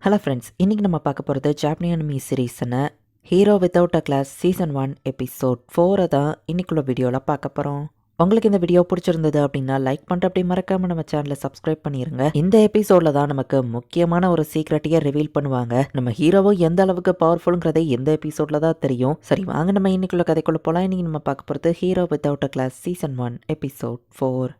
Hello friends, இன்றைக்கி நம்ம பார்க்க போகிறது ஜாப்பனீஸ் அனிமி சீரீஸான hero without a class season 1 episode 4 தான் இன்னைக்குள்ள வீடியோவில் பார்க்க போகிறோம். உங்களுக்கு இந்த வீடியோ பிடிச்சிருந்தது அப்படின்னா லைக் பண்ணிட்டு அப்படி மறக்காம நம்ம சேனலை சப்ஸ்கிரைப் பண்ணிடுங்க. இந்த எபிசோட்ல தான் நமக்கு முக்கியமான ஒரு சீக்ரெட்டையே ரிவீல் பண்ணுவாங்க. நம்ம ஹீரோவும் எந்த அளவுக்கு பவர்ஃபுல்ங்கிறதே இந்த எபிசோட்ல தான் தெரியும். சரி வாங்க நம்ம இன்னைக்குள்ள கதைக்குள்ள போகலாம். இன்னைக்கு நம்ம பார்க்க போகிறது hero without a class season 1 episode 4.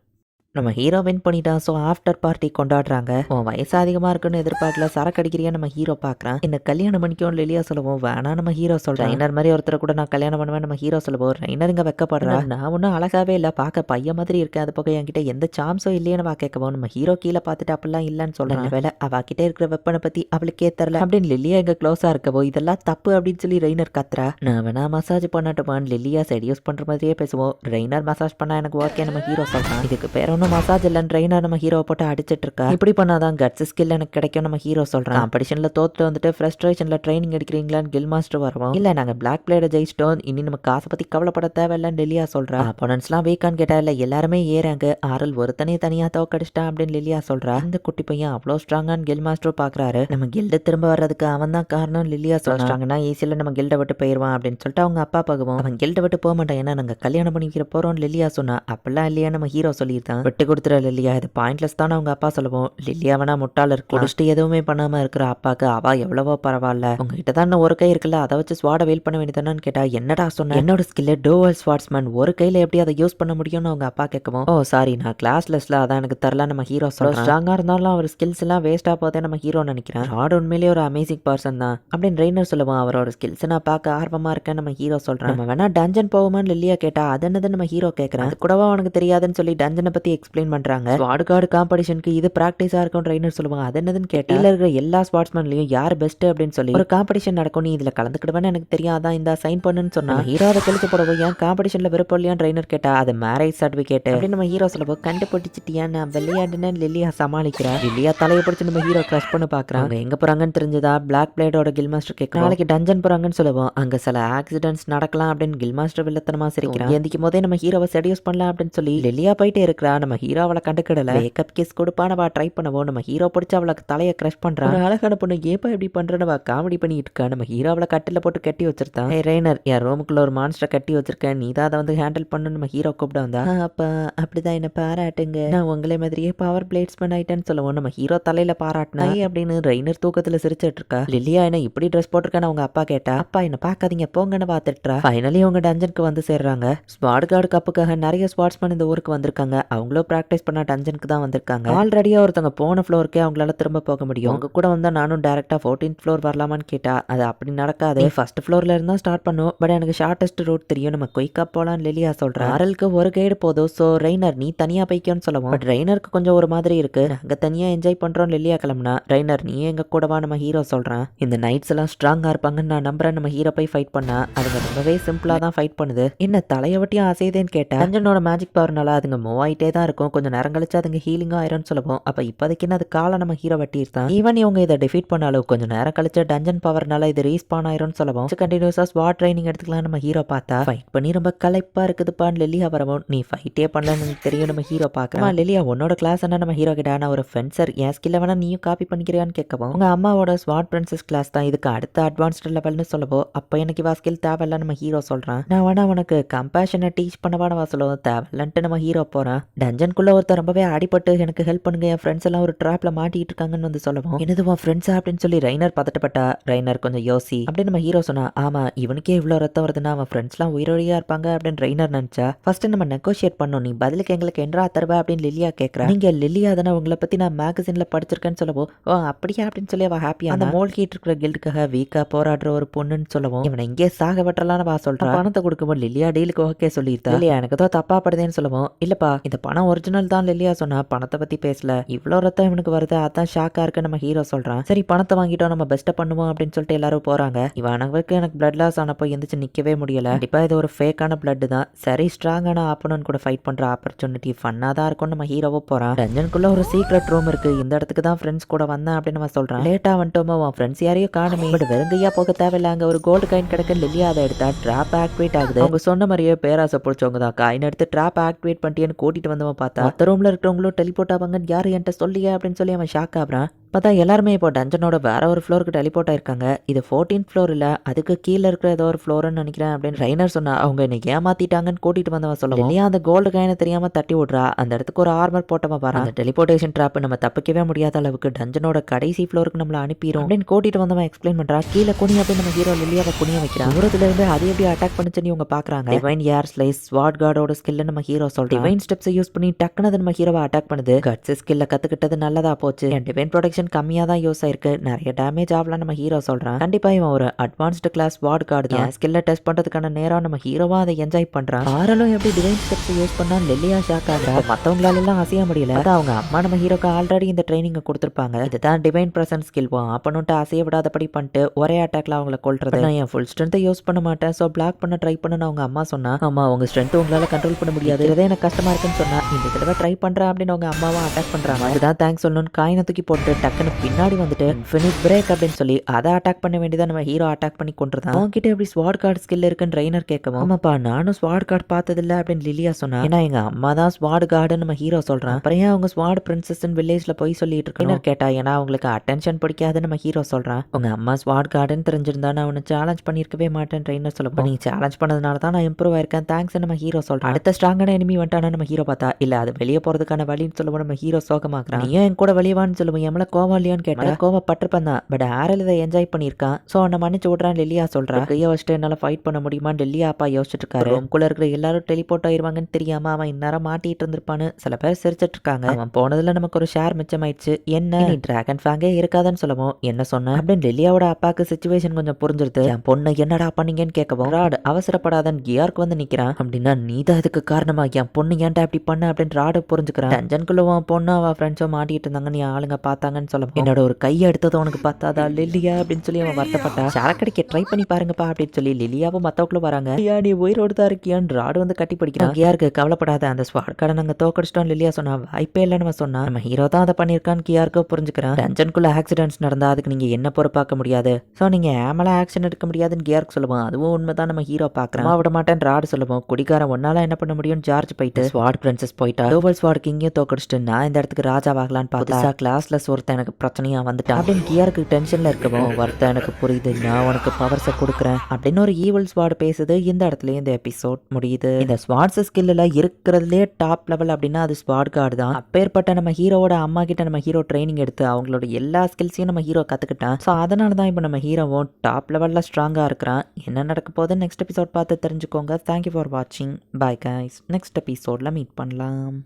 நம்ம ஹீரோ வின் பண்ணிட்டான். ஸோ ஆஃப்டர் பார்ட்டி கொண்டாடுறாங்க. உன் வயசு அதிகமாக இருக்குன்னு எதிர்பார்க்கல, சரக்கு அடிக்கிறியா நம்ம ஹீரோ பார்க்குறான். என்ன கல்யாணம் பண்ணிக்கும் லிலியா சொல்லுவோம். வேணா நம்ம ஹீரோ சொல்கிறேன். ரைனர் மாதிரி ஒருத்தர் கூட நான் கல்யாணம் பண்ணுவேன் நம்ம ஹீரோ சொல்லுவோம். ரைனர் இங்கே வெக்கப்படுறேன். நான் ஒன்றும் அழகாவே இல்லை, பார்க்க பையன் மாதிரி இருக்கேன். அது போக என்கிட்ட எந்த சாம்ஸும் இல்லையேன்னு கேட்கவும் நம்ம ஹீரோ கீழே பார்த்துட்டு அப்படிலாம் இல்லைன்னு சொல்கிறேன். வேலை அவகிட்ட இருக்கிற வெப்பனை பற்றி அவளுக்கே தெரில அப்படின்னு லிலியா எங்க க்ளோஸாக இருக்கவோ இதெல்லாம் தப்பு அப்படின்னு சொல்லி ரைனர் கத்துறா. நான் வேணா மசாஜ் பண்ணட்டுமான்னு லிலியா செடியூஸ் பண்ணுற மாதிரியே பேசுவோம். ரைனர் மசாஜ் பண்ணா எனக்கு ஓகே நம்ம ஹீரோ சொல்கிறான். இதுக்கு பேர் ஒன்றும் மசாஜ் இல்லைன்னு ரைனர் நம்ம ஹீரோவை போட்டு அடிச்சிட்டு இருக்கா. இப்படி பண்ணாதான் கட்ஸ் ஸ்கில் எனக்கு கிடைக்கும் நம்ம ஹீரோ சொல்றான். காம்படிஷன்ல தோத்துட்டு வந்துட்டு ஃப்ரஸ்ட்ரேஷன்ல ட்ரைனிங் எடுக்கிறீங்களான்னு கில் மாஸ்டர் வரவும் இல்ல நாங்க பிளாக் பிளேட ஜெயிச்சிட்டோம், இனி நம்ம காசை பத்தி கவலைப்பட தேவையில்லன்னு லிலியா சொல்றா. அப்போனன்ஸ்லாம் வீக்கான்னு கேட்டா இல்ல எல்லாருமே ஏறாங்க, ஆரல் ஒருத்தனே தனியா தோக்கடிச்சிட்டான் அப்படின்னு லிலியா சொல்றா. இந்த குட்டி பையன் அவ்வளோ ஸ்ட்ராங்கான்னு கில் மாஸ்டர் பாக்குறாரு. நம்ம கில்ட திரும்ப வர்றதுக்கு அவன் தான் காரணம் லிலியா சொல்றாங்கன்னா ஈஸியில நம்ம கில்ட விட்டு போயிருவான் அப்படின்னு சொல்லிட்டு அவங்க அப்பா பார்க்கவும் அவன் கில்ட விட்டு போக மாட்டான், ஏன்னா நாங்க கல்யாணம் பண்ணிக்கிற போறோம் லிலியா சொன்னா. அப்பெல்லாம் இல்லையா நம்ம ஹீரோ சொல்லியிருந்தான். விட்டு கொடுத்துற லிலியா, இது பாயிண்ட்லெஸ் தானே அவங்க அப்பா சொல்லுவோம். லில்லியாவனா முட்டாள் இருக்கு, குடிச்சிட்டு எதுவுமே பண்ணாம இருக்கிற அப்பாக்கு அவ எவ்வளவோ பரவாயில்ல. உங்ககிட்ட தான் ஒரு கை இருக்குல்ல, அதை வச்சு ஸ்வாட வீல் பண்ண வேண்டியதானு கேட்டா என்னடா சொன்ன, என்னோட ஸ்கில் டோவல் ஸ்வாட்ஸ்மேன், ஒரு கையில எப்படி அதை யூஸ் பண்ண முடியும்னு அவங்க அப்பா கேட்கவும் ஓ சாரி நான் கிளாஸ்லெஸ்ல அதான் எனக்கு தரல நம்ம ஹீரோ சொல்றோம். ஸ்ட்ராங்கா இருந்தாலும் அவர் ஸ்கில்ஸ் எல்லாம் வேஸ்டா போதே நம்ம ஹீரோ நினைக்கிறேன். ராட் உண்மையிலேயே ஒரு அமேசிங் பர்சன் தான் அப்படின்னு ரைனர் சொல்லுவான். அவரோட ஸ்கில்ஸ் நான் பார்க்க ஆர்வமா இருக்கேன் நம்ம ஹீரோ சொல்றேன். நம்ம வேணா டஞ்சன் போவோமான்னு லில்லியா கேட்டா அது என்னது நம்ம ஹீரோ கேட்கறேன். அது கூடவா உனக்கு தெரியாதுன்னு சொல்லி டஞ்சனை பத்தி எக்ஸ்பிளைன் பண்றாங்க. ஸ்வாட் கார்டு காம்படிஷனுக்கு இது பிராக்டிஸா இருக்கும் ட்ரைனர் சொல்லுவாங்க. அது என்னதுன்னு கேட்டா இருக்கிற எல்லா ஸ்பாட்ஸ்மேன்லயும் யார் பெஸ்ட் அப்படின்னு சொல்லி ஒரு காம்படிஷன் நடக்கும், நீ இதுல கலந்துக்கிடுவேன்னு எனக்கு தெரியாதான், இந்த சைன் பண்ணுன்னு சொன்னா ஹீரோ அதை கழிச்சு போடவும் ஏன் காம்படிஷன்ல விருப்பம் இல்லையா ட்ரைனர் கேட்டா அது மேரேஜ் சர்டிபிகேட் அப்படின்னு நம்ம ஹீரோ சொல்லுவோம். கண்டுபிடிச்சிட்டியா நான் விளையாடுன்னு லில்லியா சமாளிக்கிறா. லில்லியா தலையை பிடிச்சு நம்ம ஹீரோ கிரஷ் பண்ண பாக்குறாங்க. எங்க போறாங்கன்னு தெரிஞ்சதா பிளாக் பிளேடோட கில் மாஸ்டர் கேட்க நாளைக்கு டஞ்சன் போறாங்கன்னு சொல்லுவோம். அங்க சில ஆக்சிடென்ட்ஸ் நடக்கலாம் அப்படின்னு கில் மாஸ்டர் வில்லத்தனமா சிரிக்கிறான். எந்திக்கும் போதே நம்ம ஹீரோவை செடியூஸ் பண்ணலாம் அப்படின்னு சொல்லி லில்லியா போயிட்டே இருக்கிறா. நம்ம ஹீரோ அவளை கண்டுக்கிடல. மேக்கப் கிஸ் கொடுப்பானவா ட்ரை பண்ணவும் நம்ம ஹீரோ பிடிச்ச அவளுக்கு தலையை கிரஷ் பண்றான். அழகான பொண்ணு ஏப்பா இப்படி பண்றவா காமெடி பண்ணிட்டு இருக்கா. நம்ம ஹீரோ அவளை கட்டில போட்டு கட்டி வச்சிருந்தான். ரெய்னர் என் ரூமுக்குள்ள ஒரு மான்ஸ்டரை கட்டி வச்சிருக்கேன், நீ தான் அதை வந்து ஹேண்டில் பண்ணு நம்ம ஹீரோ கூப்பிட வந்தா. அப்ப அப்படிதான் என்ன பாராட்டுங்க, நான் உங்களே மாதிரியே பவர் பிளேட்ஸ்மேன் ஆயிட்டேன்னு சொல்லுவோம். நம்ம ஹீரோ தலையில பாராட்டினா அப்படின்னு ரெய்னர் தூக்கத்துல சிரிச்சிட்டு இருக்கா. லில்லியா என்ன இப்படி ட்ரெஸ் போட்டிருக்கான்னு அவங்க அப்பா கேட்டா அப்பா என்ன பாக்காதீங்க போங்கன்னு பாத்துட்டா. ஃபைனலி அவங்க டஞ்சனுக்கு வந்து சேர்றாங்க. ஸ்வாட் கார்டு கப்புக்காக நிறைய ஸ்வாட்ஸ்மேன் இந்த ஊருக்கு வந்திருக்காங்க. அவங்களும் பிராக்டிஸ் பண்ண டஞ்சனுக்கு தான் வந்திருக்காங்க. ஆல்ரெடியா ஒருத்தவங்க போன ஃப்ளோருக்கே அவங்களால திரும்ப போக முடியும். உங்க கூட வந்தா நானும் டைரக்டா 14th ஃப்ளோர் வரலாமான்னு கேட்டா அது அப்படி நடக்காது, ஃபர்ஸ்ட் ஃப்ளோர்ல இருந்தா ஸ்டார்ட் பண்ணும், பட் எனக்கு ஷார்டஸ்ட் ரூட் தெரியும், நம்ம குயிக்கா போலாம் லிலியா சொல்றா. ஆரலுக்கு ஒரு கைடு போதும், சோ ரெய்னர் நீ தனியா போய்க்கோன்னு சொல்லுவோம். பட் ரெய்னருக்கு கொஞ்சம் ஒரு மாதிரி இருக்கு, நாங்க தனியா என்ஜாய் பண்றோம் லிலியா கிளம்புனா. ரெய்னர் நீ எங்க கூடவா நம்ம ஹீரோ சொல்றான். இந்த நைட்ஸ் எல்லாம் ஸ்ட்ராங்கா இருப்பாங்கன்னு நான் நம்புறேன். நம்ம ஹீரோ போய் ஃபைட் பண்ணா அதுங்க ரொம்பவே சிம்பிளா தான் ஃபைட் பண்ணுது. என்ன தலையை வட்டியும் அசையுதேன்னு கேட்டா டஞ்சனோட மேஜிக் பவர்னால அதுங்க மூவ் ஆயிட்டே தான் இருக்கும், கொஞ்சம் நேரம் கழிச்சு அதுங்க ஹீலிங்கா ஆயிரும்னு சொல்லுவோம். அப்ப இப்போதைக்கு அது காலை நம்ம ஹீரோ வட்டி இருக்கான். ஈவன் இவங்க இதை டிஃபீட் பண்ணாலும் கொஞ்சம் நேரம் கழிச்சு டஞ்சன் பவர்னால இது ரீஸ்பான் ஆயிரும்னு சொல்லுவோம். கண்டினியூஸா ஸ்வாட் ட்ரைனிங் எடுத்துக்கலாம் நம்ம ஹீரோ பார்த்தா ஃபைட் பண்ணி ரொம்ப களைப்பா இருக்குதுப்பான்னு லிலியா வரவும் நீ ஃபைட்டே பண்ணலன்னு எனக்கு தெரியும் நம்ம ஹீரோ பார்க்கலாம். லிலியா உன்னோட கிளாஸ் என்ன நம்ம ஹீரோ கிட்ட நான் ஒரு ஃபென்சர், என் ஸ்கில்ல வேணா நீயும் காப்பி பண்ணிக்கிறியான்னு கேட்கவும் உங்க அம்மாவோட ஸ்வாட் பிரின்சஸ் கிளாஸ் தான் இதுக்கு அடுத்த அட்வான்ஸ்ட் லெவல்னு சொல்லவோ அப்ப எனக்கு இவா ஸ்கில் தேவையில்ல நம்ம ஹீரோ சொல்றான். நான் வேணா உனக்கு கம்பேஷனை டீச் பண்ணவானவா சொல்லுவோம் தேவையில்லன்ட்டு நம்ம ஹீரோ போறான். டஞ்சனுக்குள்ள ஒருத்தர் ரொம்பவே அடிபட்டு எனக்கு ஹெல்ப் பண்ணுங்க, என் ஃப்ரெண்ட்ஸ் எல்லாம் ஒரு ட்ராப்ல மாட்டிட்டு இருக்காங்கன்னு வந்து சொல்லுவோம். என்னதுவா ஃப்ரெண்ட்ஸா அப்படின்னு சொல்லி ரைனர் பதட்டப்பட்டா. ரைனர் கொஞ்சம் யோசி அப்படின்னு நம்ம ஹீரோ சொன்னா ஆமா இவனுக்கே இவ்வளவு ரத்தம் வருதுன்னா அவன் ஃப்ரெண்ட்ஸ்லாம் உயிரோடியா இருப்பாங்க அப்படின்னு ரைனர் நினைச்சா. ஃபர்ஸ்ட் நம்ம நெகோஷியேட் பண்ணோம், நீ பதிலுக்கு எங்களுக்கு என்றா தருவா அப்படின்னு லிலியா கேட்கறா. நீங்க லிலியா தானே, உங்களை பத்தி நான் மேகசின்ல படிச்சிருக்கேன்னு சொல்லவும் ஓ அப்படியா அப்படின்னு சொல்லி அவ ஹாப்பியா அந்த மோல்கிட்டு இருக்கிற கில்டுக்காக வீக்கா போராடுற ஒரு பொண்ணுன்னு சொல்லவும் இவனை இங்கே சாக வெட்டலான்னு வா சொல்றா. பணத்தை கொடுக்கும்போது லிலியா டீலுக்கு ஓகே சொல்லியிருந்தா. இல்லையா எனக்கு ஏதோ தப்பா படுதேன்னு சொல்லவும் இல்லப்பா இந்த பணம் ஒரிஜினல் தான் லிலியா சொன்னா, பணத்தை பத்தி பேசல, இவ்வளோ ரத்தம் இவனுக்கு வருது அதான் ஷாக்கா இருக்கு நம்ம ஹீரோ சொல்றான். சரி பணத்தை வாங்கிட்டோம் நம்ம பெஸ்ட்டை பண்ணுவோம் அப்படின்னு சொல்லிட்டு எல்லாரும் போறாங்க. இவனுக்கு எனக்கு பிளட் லாஸ் ஆனப்போ எந்திரிச்சு நிக்கவே முடியல, கண்டிப்பா இது ஒரு ஃபேக்கான பிளட் தான், சரி ஸ்ட்ராங்கான ஆப்பனன்ட் கூட ஃபைட் பண்ற ஆப்பர்ச்சுனிட்டி ஃபன்னா தான் இருக்கும் நம்ம ஹீரோவோ போறான். டஞ்சனுக்குள்ள ஒரு சீக்ரெட் ரூம் இருக்கு, இந்த இடத்துக்கு தான் ஃப்ரெண்ட்ஸ் கூட வந்தேன் அப்படின்னு நம்ம சொல்றான். லேட்டா வந்துட்டோமோ உன் ஃப்ரெண்ட்ஸ் யாரையும் காணுமே, பட் வெறுங்கையா போக தேவையில்ல, அங்க ஒரு கோல்டு காயின் கிடக்கு லில்லியா அதை எடுத்தா ட்ராப் ஆக்டிவேட் ஆகுது. அவங்க சொன்ன மாதிரியே பேராசை பிடிச்சவங்க தான் காயின் எடுத்து ட்ராப் ஆக்டிவேட் பண்ணிட்டேன்னு கூட்டிட்டு வந்தவன் பார்த்தா மற்ற ரூம்ல இருக்கிறவங்களும் டெலிபோர்ட் ஆவாங்கன்னு யாரு என்கிட்ட சொல்லியா அப்படின்னு சொல்லி அவன் ஷாக் ஆகுறான். பார்த்தா எல்லாருமே இப்போ டஞ்சனோட வேற ஒரு ஃப்ளோருக்கு டெலிபோர்ட் ஆயிருக்காங்க. இது 14th ஃப்ளோர் இல்ல, அதுக்கு கீழ இருக்கிற ஏதோ ஒரு ஃப்ளோர்ன்னு நினைக்கிறேன் அப்படின்னு ரெய்னர் சொன்னா. அவங்க என்னை ஏமாத்திட்டாங்கன்னு கூட்டிட்டு வந்தவன் சொல்லவும், இல்லையா அந்த கோல்டு காயினை தெரியாம தட்டி விடுறா. அந்த இடத்துக்கு ஒரு ஆர்மர் போட்டவன் வரான். அந்த டெலிபோர்டேஷன் ட்ராப் நம்ம தப்பிக்கவே முடியாத அளவுக்கு டஞ்சனோட கடைசி ஃப்ளோருக்கு நம்மள அனுப்பிடும் அப்படின்னு கூட்டிட்டு வந்தவன் எக்ஸ்பிளைன் பண்றா. கீழே குனி அப்படின்னு நம்ம ஹீரோ லில்லியாவை குனிய வைக்கிறான். தூரத்துல இருந்து அது எப்படி அட்டாக் பண்ணுச்சுன்னு இவங்க பாக்குறாங்க. டிவைன் ஏர் ஸ்லைஸ் ஸ்வாட் கார்டோட ஸ்கில்ல நம்ம ஹீரோ சொல்றான். டிவைன் ஸ்டெப்ஸை யூஸ் பண்ணி டக்குனு அது நம்ம ஹீரோவை அட்டாக் பண்ணுது. கட்ஸ் ஸ்கில்ல கத்துக்கிட்டது நல்லதா போச்சு. டிவைன் ப்ரொடெக்ஷன் கம்மியா தான் யூஸ் ஆயிருக்கு, நிறைய டேமேஜ் ஆகலாம் நம்ம ஹீரோ சொல்றான். கண்டிப்பா இவன் ஒரு அட்வான்ஸ்டு கிளாஸ் வார்ட் கார்டு தான். ஸ்கில்ல டெஸ்ட் பண்றதுக்கான நேரம் நம்ம ஹீரோவா அதை என்ஜாய் பண்றான். ஆரலும் எப்படி டிவைன் ஸ்டெப்ஸ் யூஸ் பண்ணா லில்லியா ஷாக் ஆகுறா. மத்தவங்களால எல்லாம் அசைய முடியல. அதான் அவங்க அம்மா நம்ம ஹீரோக்கு ஆல்ரெடி இந்த ட்ரைனிங் கொடுத்திருப்பாங்க. இதுதான் டிவைன் பிரசன்ஸ் ஸ்கில். அப்பனுட்டு அசைய விடாதபடி பண்ணிட்டு ஒரே அட்டாக்ல அவங்கள கொல்றது. நான் என் ஃபுல் ஸ்ட்ரென்த்தை யூஸ் பண்ண மாட்டேன், சோ பிளாக் பண்ண ட்ரை பண்ணு அவங்க அம்மா சொன்னா. ஆமா உங்க ஸ்ட்ரென்த் உங்களால கண்ட்ரோல் பண்ண முடியாது, இதே எனக்கு கஷ்டமா இருக்குன்னு சொன்னா. இந்த தடவை ட்ரை பண்றேன் அப்படின்னு அவங்க அம்மாவும் அட்டாக் பண்றாங்க. அதுதான் தேங்க்ஸ் சொல்லணும்னு காயினை தூக்கி போட்டு டக்குன்னு பின்னாடி வந்துட்டு ஃபினிஷ் பிரேக் அப்படின்னு சொல்லி அதை அட்டாக் பண்ண வேண்டியதான் நம்ம ஹீரோ அட்டாக் பண்ணி கொண்டுருந்தான். அவன்கிட்ட எப்படி ஸ்வாட் கார்டு ஸ்கில் இருக்குன்னு ட்ரைனர் கேட்கவும், ஆமாப்பா நானும் ஸ்வாட் கார்டு பார்த்ததில்ல அப்படின்னு லிலியா சொன்னா. ஏன்னா எங்க அம்மா தான் ஸ்வாட் கார்டுன்னு நம்ம ஹீரோ சொல்றான். அப்புறம் ஏன் அவங்க ஸ்வாட் பிரின்சஸ் வில்லேஜ்ல போய் சொல்லிட்டு இருக்கணும் கேட்டா, ஏன்னா அவங்களுக்கு அட்டென்ஷன் பிடிக்காதுன்னு நம்ம ஹீரோ சொல்றான். உங்க அம்மா ஸ்வாட் கார்டுன்னு தெரிஞ்சிருந்தா நான் அவனை சேலஞ்ச் பண்ணிருக்கவே மாட்டேன் ட்ரைனர் சொல்லப்போ. நீ சேலஞ்ச் பண்ணதுனால தான் நான் இம்ப்ரூவ் ஆயிருக்கேன் தேங்க்ஸ் நம்ம ஹீரோ சொல்றான். அடுத்த ஸ்ட்ராங்கான எனிமி வந்துட்டானா நம்ம ஹீரோ பார்த்தா இல்ல அது வெளியே போறதுக்கான வழின்னு சொல்லுவோம். நம்ம ஹீரோ சோகமாக்குறான். நீ என் கூட வெளியவான்னு சொல்லுவோம். எம்மள கோவம் இல்லையான்னு கேட்டா கோவப்பட்டிருப்பேன் தான், பட் ஆரல் இதை என்ஜாய் பண்ணியிருக்கான், சோ அவனை மன்னிச்சு விடுறான் லில்லியா சொல்றா. கையை வச்சுட்டு என்னால ஃபைட் பண்ண முடியுமான்னு லில்லியா அப்பா யோசிச்சுட்டு இருக்காரு. ரூம்குள்ள இருக்கிற எல்லாரும் டெலிபோர்ட் ஆயிருவாங்கன்னு தெரியாம அவன் இந்நேரம் மாட்டிட்டு இருந்திருப்பான்னு சில பேர் சிரிச்சிட்டு இருக்காங்க. அவன் போனதுல நமக்கு ஒரு ஷேர் மிச்சமாயிடுச்சு. என்ன நீ டிராகன் ஃபேங்கே இருக்காதுன்னு சொல்லவும் என்ன சொன்ன அப்படின்னு லில்லியாவோட அப்பாக்கு சிச்சுவேஷன் கொஞ்சம் புரிஞ்சிருது. என் பொண்ணு என்னடா பண்ணீங்கன்னு கேட்கவும் ராட் அவசரப்படாதன்னு கியார்க்கு வந்து நிக்கிறான். அப்படின்னா நீதான் இதுக்கு காரணமா, என் பொண்ணு ஏன்டா இப்படி பண்ண அப்படின்னு ராடு புரிஞ்சுக்கிறான். டஞ்சன்குள்ள பொண்ணு அவ ஃப்ரெண்ட்ஸோ மாட்டிட்டு இருந்தாங்க, நீ ஆளுங்க பார்த்தாங்கன்னு சொல்லவும் என்னோட ஒரு கையை எடுத்தது உனக்கு பார்த்தாதா லில்லியா அப்படின்னு சொல்லி அவன் வருத்தப்பட்டா. சரக்கடிக்க ட்ரை பண்ணி பாருங்கப்பா அப்படின்னு சொல்லி லில்லியாவும் மத்தவங்களும் வராங்க. நீ உயிரோடு தான் இருக்கியான்னு ராடு வந்து கட்டி பிடிக்கிறான். கியாருக்கு கவலைப்படாத, அந்த ஸ்வாட் கார்டை நாங்க தோக்கடிச்சிட்டோம் லில்லியா சொன்னா. வாய்ப்பே இல்லைன்னு சொன்னா. நம்ம ஹீரோ தான் அதை பண்ணிருக்கான்னு கியாருக்கு புரிஞ்சுக்கிறான். டஞ்சனுக்குள்ள ஆக்சிடென்ட்ஸ் நடந்தா அதுக்கு நீங்க என்ன பொறுப்பாக்க முடியாது, சோ நீங்க ஏமலா ஆக்ஷன் எடுக்க முடியாதுன்னு கியாருக்கு சொல்லுவோம். அதுவும் உண்மைதான் நம்ம ஹீரோ பாக்குறான். விட மாட்டேன் ராடு சொல்லுவோம். குடிக்காரன் ஒன்னால என்ன பண்ண முடியும் ஜார்ஜ் போயிட்டு ஸ்வாட் பிரின்சஸ் போயிட்டா. டோபல் ஸ்வாட் கிங்கையும் தோக்கடிச்சிட்டு நான் இந்த இடத்துக்கு ராஜாவாகலான்னு பார்த்தா கிளாஸ்ல ஒருத்தன் எனக்கு பிரச்சனையா வந்துட்டான் அப்படின்னு கியாருக்கு டென்ஷன்ல இருக்கவும் ஒருத்தன் எனக்கு புரியுது, நான் உனக்கு பவர்ஸை கொடுக்குறேன் அப்படின்னு ஒரு ஈவல் ஸ்வாட் பேசுது. இந்த இடத்துல இந்த எபிசோட் முடியுது. இந்த ஸ்வாட்ஸ் ஸ்கில்ல இருக்கிறதுலே டாப் லெவல் அப்படின்னா அது ஸ்வாட் கார்டு தான். அப்பேற்பட்ட நம்ம ஹீரோவோட அம்மா கிட்ட நம்ம ஹீரோ ட்ரைனிங் எடுத்து அவங்களோட எல்லா ஸ்கில்ஸையும் நம்ம ஹீரோ கத்துக்கிட்டான். ஸோ அதனால தான் இப்போ நம்ம ஹீரோவும் டாப் லெவல்ல ஸ்ட்ராங்கா இருக்கிறான். என்ன நடக்க போகுது நெக்ஸ்ட் எபிசோட் பார்த்து தெரிஞ்சுக்கோங்க. தேங்க்யூ ஃபார் வாட்சிங். Bye guys. நெக்ஸ்ட் எபிசோட்ல மீட் பண்ணலாம்.